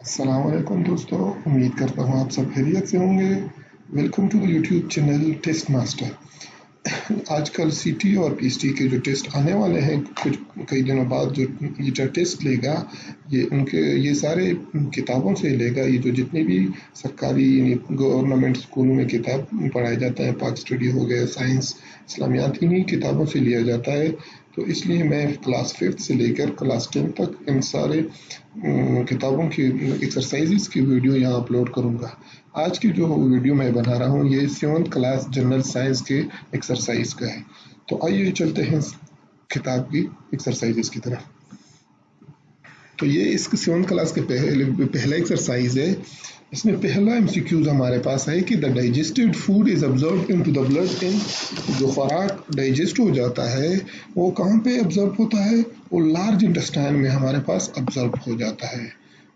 अस्सलाम वालेकुम दोस्तों, उम्मीद करता हूँ आप सब खैरियत से होंगे। Welcome to the YouTube channel test master. आजकल सीटी और पीएसटी के जो टेस्ट आने वाले हैं कुछ कई दिनों बाद, जो ये टेस्ट लेगा ये सारे किताबों से लेगा। ये जो जितने भी सरकारी गवर्नमेंट स्कूल में किताब पढ़ाए जाते हैं, पाक स्टडी हो गया, साइंस, इस्लामियात, इन्हीं किताबों से लिया जाता है। तो इसलिए मैं क्लास 5th से लेकर क्लास 10 तक इन सारे किताबों की एक्सरसाइजेस की वीडियो यहाँ अपलोड करूँगा। आज की जो वीडियो मैं बना रहा हूँ ये 7th क्लास जनरल साइंस के एक्सरसाइज का है। तो आइए चलते हैं किताब की एक्सरसाइजेस की तरफ। तो ये इसके 7th क्लास के पहला एक्सरसाइज है। इसमें पहला एमसीक्यूज हमारे पास है कि the digested food is absorb into the blood in. जो खुराक डाइजेस्ट हो जाता है वो कहाँ पे अब्जॉर्ब होता है? वो लार्ज इंटेस्टाइन में हमारे पास अब्जॉर्ब हो जाता है।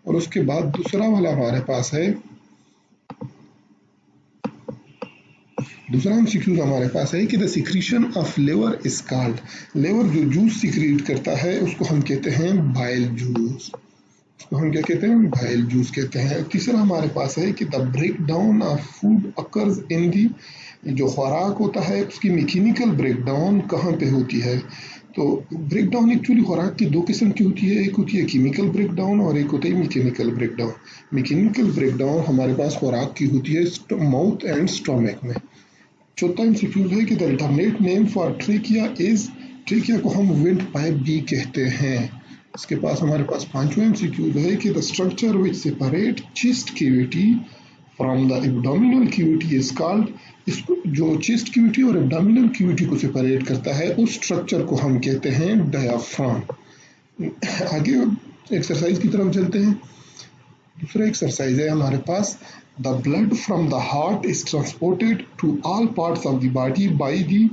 और उसके बाद दूसरा वाला हमारे पास है, दूसरा एमसीक्यू हमारे पास है कि the secretion of liver is called. Liver जो जूस सिक्रीट करता है उसको हम कहते हैं बाइल जूस। उसको हम क्या कहते हैं? बाइल जूस कहते हैं। तीसरा हमारे पास है कि the breakdown of food occurs in the. जो खुराक होता है उसकी मैकेनिकल ब्रेक डाउन कहाँ पे होती है? तो ब्रेक डाउन एक्चुअली खुराक की दो किस्म की होती है, एक होती है केमिकल ब्रेक डाउन और एक होता है mechanical break down. Mechanical break down हमारे पास खुराक की होती है माउथ एंड स्टोमक में। चौथा एमसीक्यू है कि the alternate name for trachea is, trachea को हम विंड पाइप भी कहते हैं। इसके पास हमारे पास पांचवा एमसीक्यू है कि the structure which separate chest cavity from the abdominal cavity is called. इसको जो चेस्ट कैविटी और एब्डोमिनल कैविटी को सेपरेट करता है उस स्ट्रक्चर को हम कहते हैं डायाफ्राम। आगे एक्सरसाइज की तरफ चलते हैं। दूसरा एक्सरसाइज है हमारे पास, the blood from the heart is transported to all parts of the body by the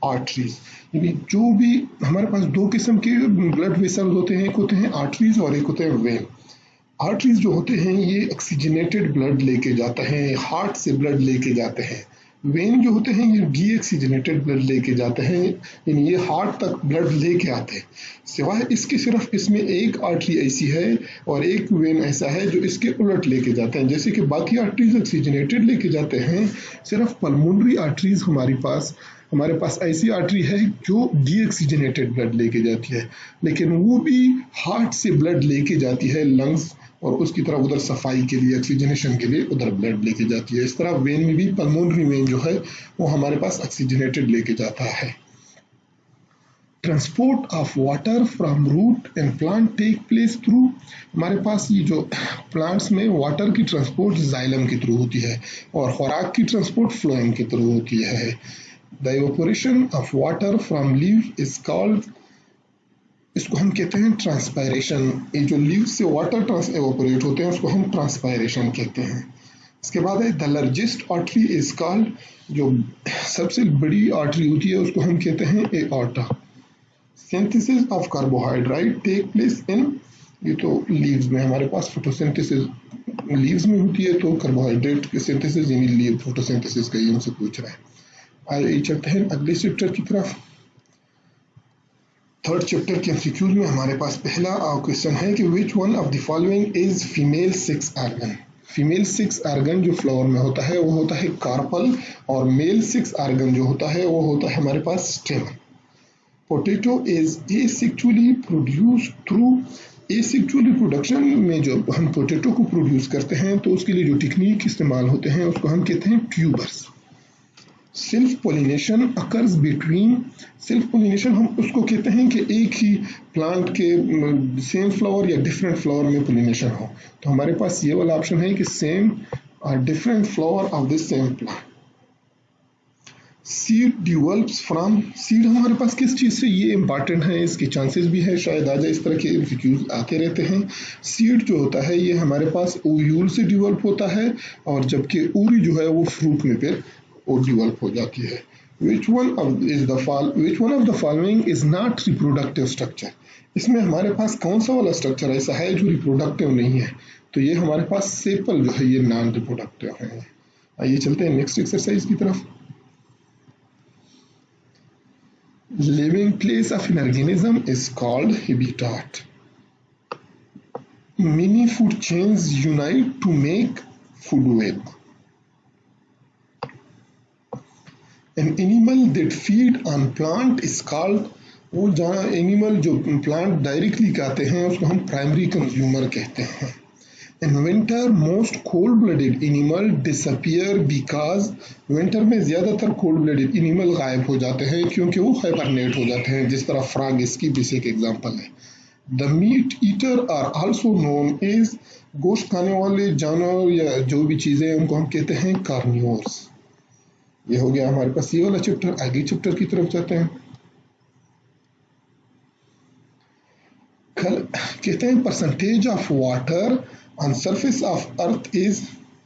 arteries. यानी जो भी हमारे पास दो किस्म के ब्लड वेसल होते हैं, एक होते हैं आर्टरीज और एक होते हैं वेन। आर्टरीज जो होते हैं ये ऑक्सीजनेटेड ब्लड लेके जाते हैं, हार्ट से ब्लड लेके जाते हैं। वेन जो होते हैं ये डीऑक्सीजनेटेड ब्लड लेके जाते हैं, यानी ये हार्ट तक ब्लड लेके आते हैं। सिवाय इसके सिर्फ इसमें एक आर्टरी ऐसी है और एक वेन ऐसा है जो इसके उलट लेके जाते हैं। जैसे कि बाकी आर्टरीज ऑक्सीजनेटेड लेके जाते हैं, सिर्फ पल्मोनरी आर्टरीज हमारे पास ऐसी आर्टरी है जो डीऑक्सीजनेटेड ब्लड लेके जाती है, लेकिन वो भी हार्ट से ब्लड लेके जाती है लंग्स और उसकी तरफ उधर सफाई के लिए, ऑक्सीजनेशन के लिए उधर ब्लड लेके जाती है। इस तरह वेन में भी पल्मोनरी वेन जो है वो हमारे पास ऑक्सीजनेटेड लेके जाता है। Transport of water from root and plant take place through. हमारे पास ये जो प्लांट्स में वाटर की ट्रांसपोर्ट जाइलम के थ्रू होती है और खुराक की ट्रांसपोर्ट फ्लोएम के थ्रू होती है। The evaporation of water from leave is called, इसको हम कहते हैं ट्रांसपायरेशन। ये जो लीव से वाटर एवोपरेट होते हैं उसको हम ट्रांसपायरेशन कहते हैं। इसके बाद है the largest artery is called, जो सबसे बड़ी आर्टरी होती है उसको हम कहते हैं aorta. Synthesis of carbohydrate take place in, ये तो लीव्स में हमारे पास फोटोसिंथेसिस लीव्स में होती है, तो कार्बोहाइड्रेट की सिंथेसिस यानी लीव फोटोसिंथेसिस का ये हमसे पूछ रहा है। आइए चलते हैं अगले चैप्टर की तरफ। थर्ड चैप्टर के एमसीक्यूज में हमारे पास पहला क्वेश्चन है कि which one of the following is female sex organ. Female sex organ जो फ्लावर में होता है वो होता है कार्पल, और मेल सेक्स ऑर्गन जो होता है वो होता है हमारे पास stamen. Potato is asexually produce through, asexually production में जो हम पोटैटो को प्रोड्यूस करते हैं तो उसके लिए जो टेक्निक इस्तेमाल होते हैं उसको हम कहते हैं tubers. Self pollination occurs between, self pollination हम उसको कहते हैं कि एक ही प्लांट के सेम फ्लावर या डिफरेंट फ्लावर में पोलिनेशन हो। तो हमारे पास ये वाला ऑप्शन है कि सेम और different flower of the same plant. Seed develops from, seed हमारे पास किस चीज से, ये इंपॉर्टेंट है, इसके चांसेस भी है शायद आ जाए, इस तरह के एमसीक्यूज आते रहते हैं। सीड जो होता है ये हमारे पास ओव्यूल से डिवेल्प होता है, और जबकि ओरी जो है वो फ्रूट में फिर वो डिवेल्प हो जाती है। Which one of the following is not reproductive structure? इसमें हमारे पास कौन सा वाला स्ट्रक्चर ऐसा है जो रिप्रोडक्टिव नहीं है? तो ये हमारे पास सेपल जो है ये नॉन रिप्रोडक्टिव है। आइए चलते हैं नेक्स्ट एक्सरसाइज की तरफ। Living place of an organism is called habitat. many food chains unite to make food web. An animal that feed on plant is called, वो जहाँ एनिमल जो प्लांट डायरेक्टली खाते हैं उसको हम प्राइमरी कंज्यूमर कहते हैं. In winter, most cold-blooded animal disappear because winter में ज्यादातर cold-blooded animal गायब हो जाते हैं क्योंकि वो हाइबरनेट हो जाते हैं, जिस तरह फ्रॉग इसकी बेसिक एग्जांपल है. The meat eater are also known as, गोश्त खाने वाले जानवर या जो भी चीजें हैं उनको हम कहते हैं कार्निवोर्स. ये हो गया हमारे पास ये वाला चैप्टर. आगे चैप्टर की तरफ जाते हैं. कहते हैं percentage of water on surface of earth is,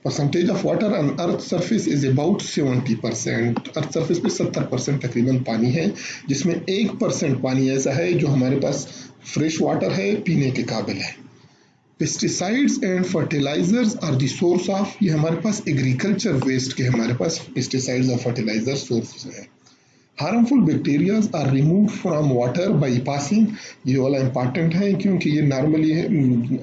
percentage of water on earth surface is about 70%. Earth surface पे 70% तकरीबन पानी है, जिसमें 1% पानी ऐसा है जो हमारे पास फ्रेश वाटर है, पीने के काबिल है. Pesticides and fertilisers are the source of, ये हमारे पास एग्रीकल्चर वेस्ट के हमारे पास पेस्टिसाइड्स और फर्टिलाइजर सोर्स है. Harmful bacterias are remove from water by passing, ये वाला इंपॉर्टेंट है क्योंकि ये नॉर्मली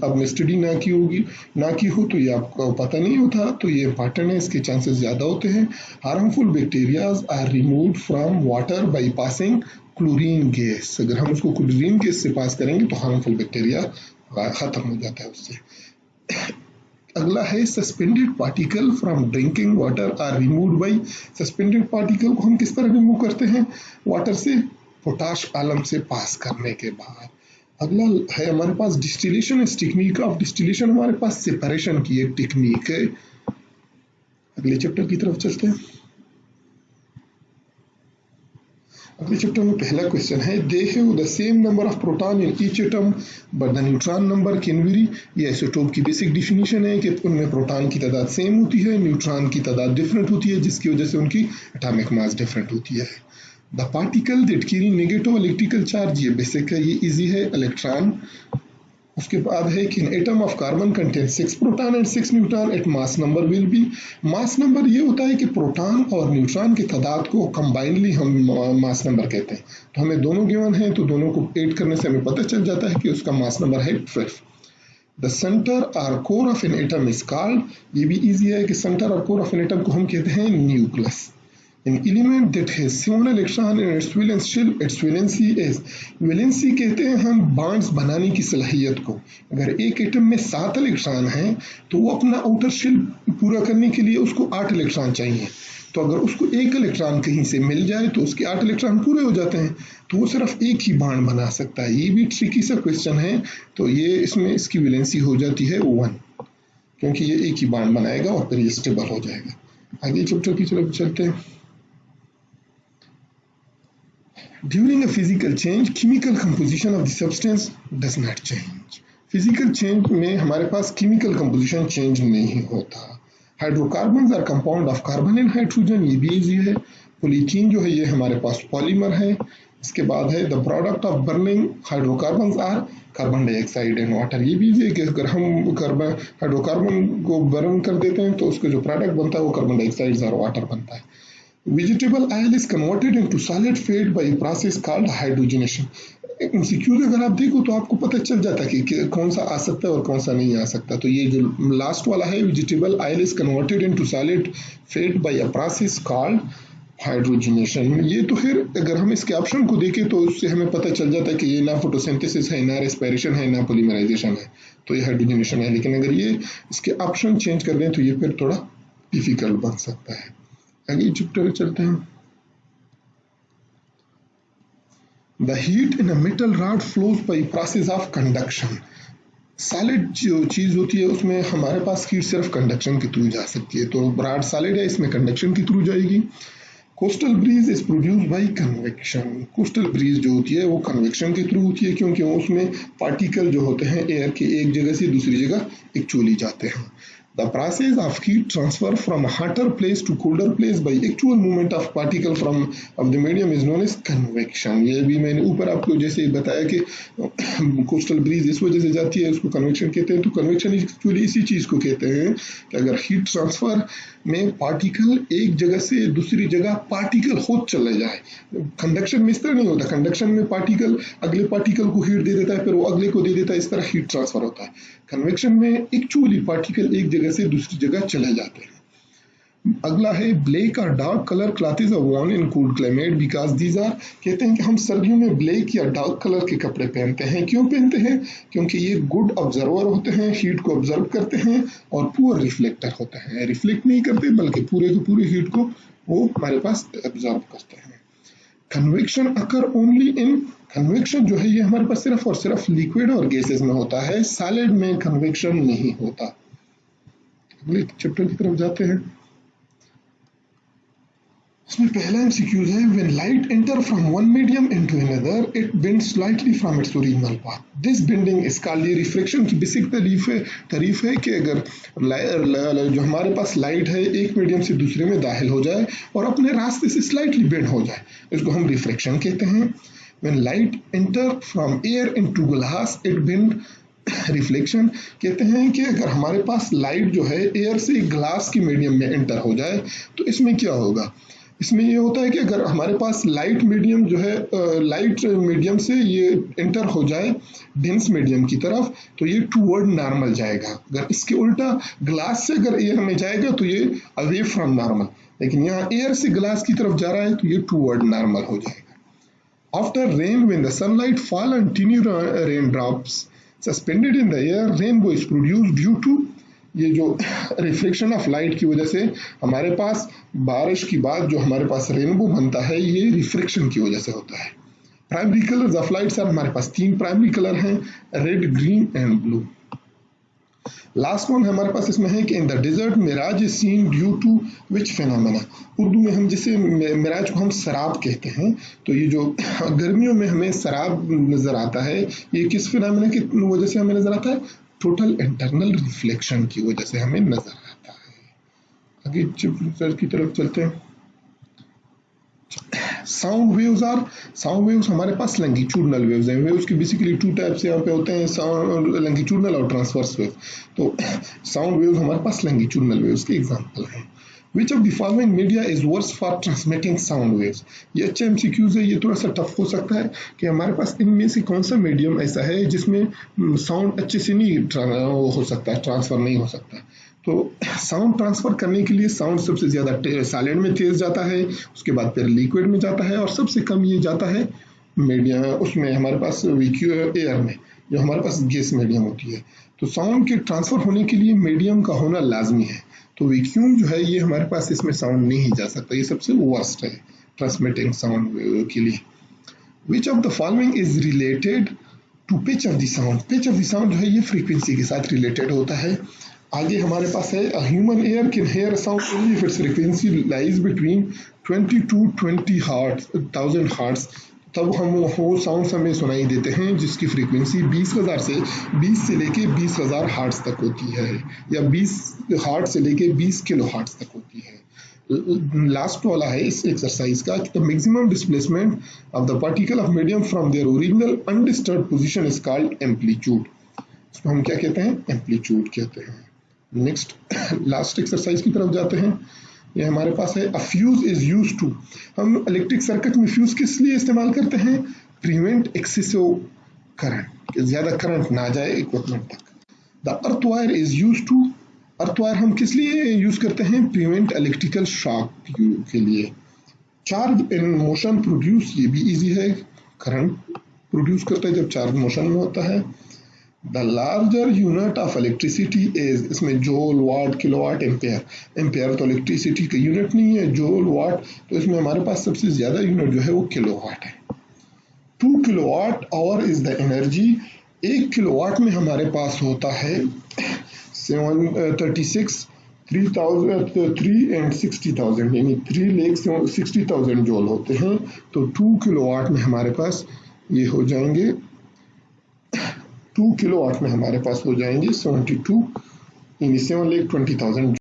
अब स्टडी ना की हो तो ये आपको पता नहीं होता, तो ये इंपॉर्टेंट है, इसके चांसेस ज़्यादा होते हैं. Harmful bacterias are remove from water by passing chlorine gas, अगर हम उसको क्लोरीन गैस से पास करेंगे तो हार्मफुल बैक्टीरिया खत्म हो जाता है उससे. अगला है suspended particle from drinking water are removed by, suspended particle को हम किस तरह रिमूव करते हैं? वाटर से पोटाश आलम से पास करने के बाद. अगला है हमारे पास डिस्टिलेशन, इस टेक्निक ऑफ डिस्टिलेशन हमारे पास सेपरेशन की एक टेक्निक है. अगले चैप्टर की तरफ चलते हैं. अगले चैप्टर में पहला क्वेश्चन है, they have the same number of proton in each atom but the neutron number can very. ये आइसोटोप की बेसिक डेफिनेशन है कि उनमें प्रोटॉन की तादाद सेम होती है, न्यूट्रॉन की तादाद डिफरेंट होती है, जिसकी वजह से उनकी एटॉमिक मास डिफरेंट होती है. The particle that carry negative electrical charge, ये बेसिक है, ये इजी है, इलेक्ट्रॉन. उसके बाद है कि atom of carbon contain 6 proton and 6 neutron at mass number will be. Mass number ये होता है कि प्रोटॉन और न्यूट्रॉन की तादाद को कंबाइनली हम मास नंबर कहते हैं. तो हमें दोनों गिवन हैं, तो दोनों को ऐड करने से हमें पता चल जाता है कि उसका मास नंबर है 12. द सेंटर और core of an atom is called, ये भी इजी है कि सेंटर और कोर ऑफ एन एटम को हम कहते हैं nucleus. An element that has 7 electron in its valence shell, its valency is, valency कहते हैं हम बॉन्ड्स बनाने की सलाहियत को. अगर एक एटम में 7 इलेक्ट्रॉन हैं तो वो अपना आउटर शेल पूरा करने के लिए उसको 8 इलेक्ट्रॉन चाहिए. तो अगर उसको एक इलेक्ट्रॉन कहीं से मिल जाए तो उसके 8 इलेक्ट्रॉन पूरे हो जाते हैं, तो वो सिर्फ एक ही बॉन्ड बना सकता है. ये भी ट्रिकी सा क्वेश्चन है, तो ये इसमें इसकी वैलेंसी हो जाती है 1, क्योंकि ये एक ही बॉन्ड बनाएगा और फिर ये स्टेबल हो जाएगा. आगे चैप्टर की तरफ चलते हैं. During a physical change, chemical composition of the substance does not change. Physical change में हमारे पास chemical composition change नहीं होता. Hydrocarbons are compound of carbon and hydrogen, ये भी easy है. Polythene जो है ये हमारे पास polymer है. इसके बाद है the product of burning hydrocarbons are carbon dioxide and water, ये भी easy है कि अगर हम हाइड्रोकार्बन को बर्न कर देते हैं तो उसका जो प्रोडक्ट बनता है वो कार्बन डाइऑक्साइड और वाटर बनता है. Vegetable oil is converted into solid fat by a process called hydrogenation. MCQ अगर आप देखो तो आपको पता चल जाता है कि कौन सा आ सकता है और कौन सा नहीं आ सकता. तो ये जो लास्ट वाला है, vegetable oil is converted into solid fat by a process called hydrogenation. ये तो फिर अगर हम इसके ऑप्शन को देखें तो उससे हमें पता चल जाता है कि ये ना फोटोसिंथेसिस है, ना रेस्पिरेशन है, ना पॉलीमराइजेशन है, तो ये हाइड्रोजनेशन है. लेकिन अगर ये इसके ऑप्शन चेंज कर दें तो ये फिर थोड़ा डिफिकल्ट बन सकता है. आगे चैप्टर चलते हैं. The heat in a metal rod flows by process of conduction. Solid जो चीज होती है उसमें हमारे पास हीट सिर्फ कंडक्शन के थ्रू जा सकती है, तो रॉड सॉलिड है, इसमें कंडक्शन के थ्रू जाएगी. Coastal breeze is produced by convection. Coastal breeze जो होती है वो कन्वेक्शन के थ्रू होती है, क्योंकि उसमें पार्टिकल जो होते हैं एयर के एक जगह से दूसरी जगह एक्चुअली जाते हैं. The process of heat transfer from a hotter place to colder place by actual movement of particle from of the medium is known as convection. ये भी मैंने ऊपर आपको जैसे बताया कि कोस्टल ब्रीज इस वजह से जाती है, उसको कन्वेक्शन कहते हैं। तो कन्वेक्शन एक्चुअली इसी चीज को कहते हैं कि अगर हीट ट्रांसफर में पार्टिकल एक जगह से दूसरी जगह पार्टिकल होत चले जाए। कंडक्शन में इस तरह नहीं होता, कंडक्शन में पार्टिकल अगले पार्टिकल को हीट दे देता है, फिर वो अगले को दे देता है, इस तरह हीट ट्रांसफर होता है। कन्वेक्शन में एक्चुअली पार्टिकल एक जगह से दूसरी जगह चले जाते हैं। अगला है ब्लैक और dark colour clothes are worn in cold climate because these are, कहते हैं कि हम सर्दियों में ब्लैक या डार्क कलर के कपड़े पहनते हैं। क्यों पहनते हैं? क्योंकि ये गुड ऑब्जर्वर होते हैं, हीट को ऑब्जर्व करते हैं और पुअर रिफ्लेक्टर होते हैं। रिफ्लेक्ट नहीं करते बल्कि पूरे के पूरे हीट को वो हमारे पास ऑब्जर्व करते हैं। Convection occur only in, convection जो है ये हमारे पास सिर्फ और सिर्फ लिक्विड और गैसेस में होता है, सॉलिड में कन्वेक्शन नहीं होता। अगले चैप्टर की तरफ जाते हैं। इसमें पहला एमसीक्यूज है, when light enter from one medium into another it bends slightly from its original path, this bending is called, ये रिफ्लेक्शन की बेसिक तारीफ है कि अगर जो हमारे पास लाइट है एक मीडियम से दूसरे में दाखिल हो जाए और अपने रास्ते से स्लाइटली बेंड हो जाए, इसको हम रिफ्लेक्शन कहते हैं। When light enter from air into glass it bend, reflection कहते हैं कि अगर हमारे पास लाइट जो है एयर से ग्लास की मीडियम में एंटर हो जाए तो इसमें क्या होगा? इसमें ये होता है कि अगर हमारे पास लाइट मीडियम जो है लाइट मीडियम से ये एंटर हो जाए डेंस मीडियम की तरफ तो ये टूवर्ड नॉर्मल जाएगा। अगर इसके उल्टा ग्लास से अगर एयर में जाएगा तो ये अवे फ्रॉम नॉर्मल, लेकिन यहाँ एयर से ग्लास की तरफ जा रहा है तो ये टूवर्ड नॉर्मल हो जाएगा। After rain when the sunlight fall and tiny rain drops suspended in the air rainbow is produced due to, ये जो रिफ्लेक्शन ऑफ लाइट की वजह से हमारे पास बारिश की बाद जो हमारे पास रेनबो बनता है ये रिफ्लेक्शन की वजह से होता है। Primary colours of lights are, हमारे पास 3 प्राइमरी कलर हैं, red, green and blue. Last one हमारे पास इसमें है कि in the desert mirage is seen due to which phenomena, Urdu में हम जिसे मिराज को हम सराब कहते हैं, तो ये जो गर्मियों में हमें सराब नजर आता है ये किस फेनोमेना की वजह से हमें नजर आता है? टोटल इंटरनल रिफ्लेक्शन की वजह से हमें नजर आता है। आगे चैप्टर की तरफ चलते हैं। Sound waves are, sound waves हमारे पास लंगिट्यूडनल वेव्स हैं। वेव्स की बेसिकली 2 टाइप्स यहाँ पे होते हैं, साउंड लंगिट्यूडनल और ट्रांसवर्स वेव। तो साउंड वेव्स हमारे पास लंगिट्यूडनल वेव्स के एग्जांपल हैं। Which of the following media is worse for transmitting sound waves? ये अच्छा MCQs है, ये थोड़ा सा टफ हो सकता है कि हमारे पास इनमें से कौन सा मीडियम ऐसा है जिसमें साउंड अच्छे से नहीं हो सकता, ट्रांसफर नहीं हो सकता। तो साउंड ट्रांसफर करने के लिए साउंड सबसे ज्यादा सॉलिड में तेज जाता है, उसके बाद फिर लिक्विड में जाता है और सबसे कम ये जाता है मीडियम, उसमें हमारे पास एयर में, जो हमारे पास गैस मीडियम होती है। तो साउंड के ट्रांसफर होने के लिए मीडियम का होना लाजमी है, तो वैक्यूम जो है ये हमारे पास इसमें साउंड नहीं जा सकता, ये सबसे वर्स्ट है ट्रांसमिटिंग साउंड के लिए। Which of the following is related to pitch of the sound, pitch of the sound जो है ये फ्रीक्वेंसी के साथ रिलेटेड होता है। आगे हमारे पास है a human air can hear sound only if it's frequency lies between 20 to 20,000 hertz, तब हम वो साउंड हमें सुनाई देते हैं जिसकी फ्रीक्वेंसी 20 से लेके 20,000 हर्ट्ज तक होती है, या 20 हर्ट्ज से लेके 20 किलो हर्ट्ज तक होती है। लास्ट वाला है इस एक्सरसाइज का, the maximum displacement of the particle of medium from their original undisturbed position is called amplitude, इसको हम क्या कहते हैं? एम्पलीट्यूड कहते हैं। नेक्स्ट लास्ट एक्सरसाइज की तरफ जाते हैं। ये हमारे पास है a fuse is used to, हम इलेक्ट्रिक सर्किट में फ्यूज किस लिए इस्तेमाल करते हैं? प्रिवेंट एक्सेसिव करंट, ज्यादा करंट ना जाए इक्विपमेंट तक। The earth wire is used to, earth wire हम किस लिए यूज करते हैं? प्रिवेंट इलेक्ट्रिकल शॉक के लिए। चार्ज इन मोशन प्रोड्यूस, ये भी इजी है, करंट प्रोड्यूस करता है जब चार्ज मोशन में होता है। The larger unit of electricity is, इसमें जोल, वाट, किलोवाट, एम्पेयर, एम्पेयर तो इलेक्ट्रिसिटी का यूनिट नहीं है, जोल, वाट, तो इसमें हमारे पास सबसे ज्यादा यूनिट जो है वो किलोवाट है। 2 kilowatt hour is the energy, 1 kilowatt में हमारे पास होता है 736 3 and 60,000, यानी 3,60,000 जोल होते हैं। तो 2 किलोवाट में हमारे पास ये हो जाएंगे 2 किलोवाट में हमारे पास हो जाएंगे 72 in 7,20,000